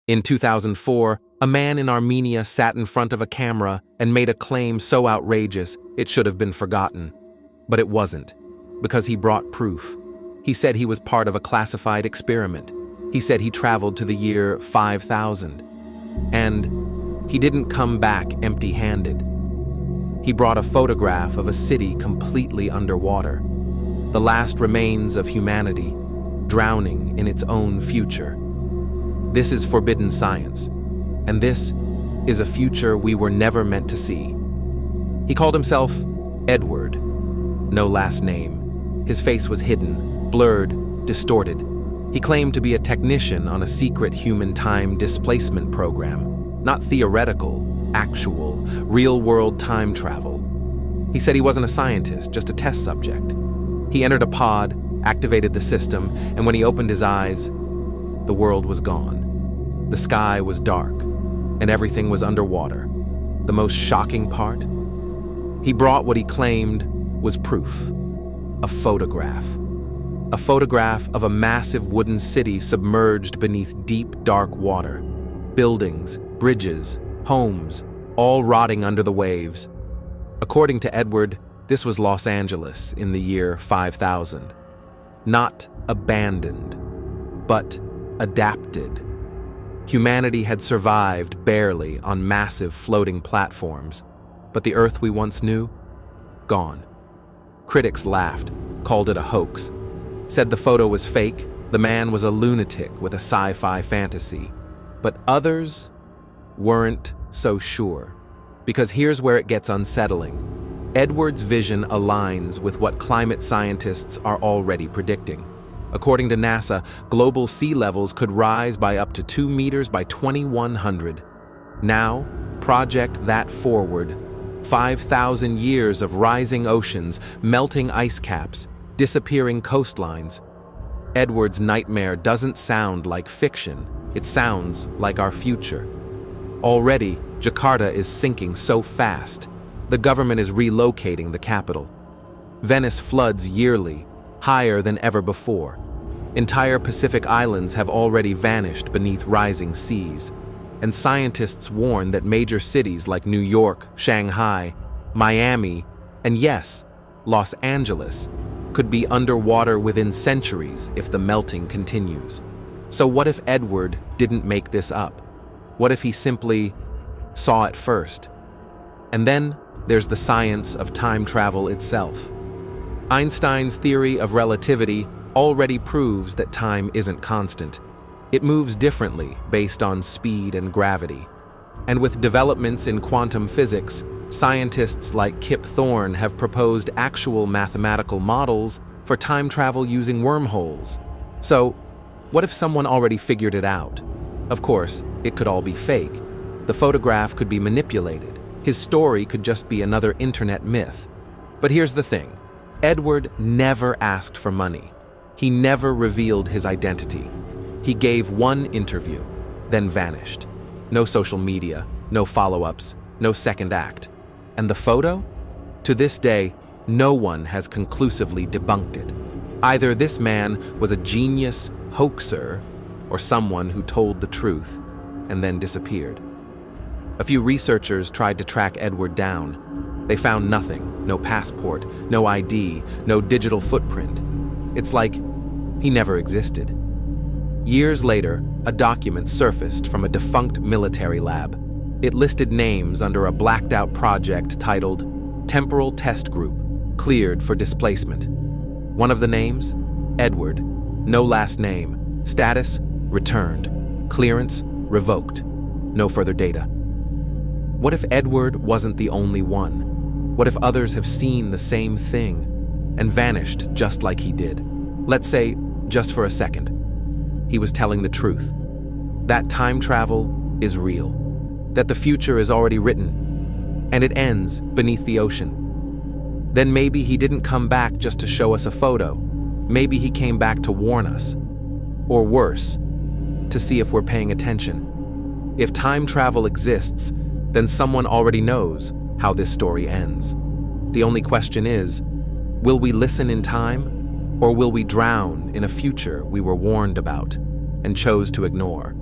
In 2004, a man in Armenia sat in front of a camera and made a claim so outrageous it should have been forgotten. But it wasn't, because he brought proof. He said he was part of a classified experiment. He said he traveled to the year 5000. And he didn't come back empty-handed. He brought a photograph of a city completely underwater, the last remains of humanity, drowning in its own future. This is forbidden science, and this is a future we were never meant to see. He called himself Edward, no last name. His face was hidden, blurred, distorted. He claimed to be a technician on a secret human time displacement program, not theoretical, actual, real-world time travel. He said he wasn't a scientist, just a test subject. He entered a pod, activated the system, and when he opened his eyes, the world was gone. The sky was dark, and everything was underwater. The most shocking part? He brought what he claimed was proof. A photograph. A photograph of a massive wooden city submerged beneath deep, dark water. Buildings, bridges, homes, all rotting under the waves. According to Edward, this was Los Angeles in the year 5000. Not abandoned, but adapted. Humanity had survived barely on massive floating platforms, but the Earth we once knew, gone. Critics laughed, called it a hoax, said the photo was fake, the man was a lunatic with a sci-fi fantasy. But others weren't so sure, because here's where it gets unsettling. Edward's vision aligns with what climate scientists are already predicting. According to NASA, global sea levels could rise by up to 2 meters by 2100. Now, project that forward. 5,000 years of rising oceans, melting ice caps, disappearing coastlines. Edward's nightmare doesn't sound like fiction, it sounds like our future. Already, Jakarta is sinking so fast. The government is relocating the capital. Venice floods yearly, higher than ever before. Entire Pacific islands have already vanished beneath rising seas. And scientists warn that major cities like New York, Shanghai, Miami, and yes, Los Angeles, could be underwater within centuries if the melting continues. So what if Edward didn't make this up? What if he simply saw it first? And then there's the science of time travel itself. Einstein's theory of relativity already proves that time isn't constant. It moves differently based on speed and gravity. And with developments in quantum physics, scientists like Kip Thorne have proposed actual mathematical models for time travel using wormholes. So, what if someone already figured it out? Of course, it could all be fake. The photograph could be manipulated. His story could just be another internet myth. But here's the thing. Edward never asked for money. He never revealed his identity. He gave one interview, then vanished. No social media, no follow-ups, no second act. And the photo? To this day, no one has conclusively debunked it. Either this man was a genius hoaxer or someone who told the truth and then disappeared. A few researchers tried to track Edward down. They found nothing, no passport, no ID, no digital footprint. It's like he never existed. Years later, a document surfaced from a defunct military lab. It listed names under a blacked-out project titled Temporal Test Group, Cleared for Displacement. One of the names? Edward. No last name. Status? Returned. Clearance? Revoked. No further data. What if Edward wasn't the only one? What if others have seen the same thing and vanished just like he did? Let's say, just for a second, he was telling the truth. That time travel is real. That the future is already written, and it ends beneath the ocean. Then maybe he didn't come back just to show us a photo. Maybe he came back to warn us. Or worse, to see if we're paying attention. If time travel exists, then someone already knows how this story ends. The only question is, will we listen in time? Or will we drown in a future we were warned about and chose to ignore?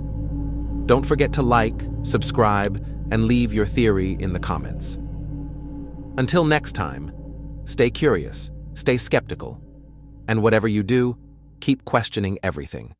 Don't forget to like, subscribe, and leave your theory in the comments. Until next time, stay curious, stay skeptical, and whatever you do, keep questioning everything.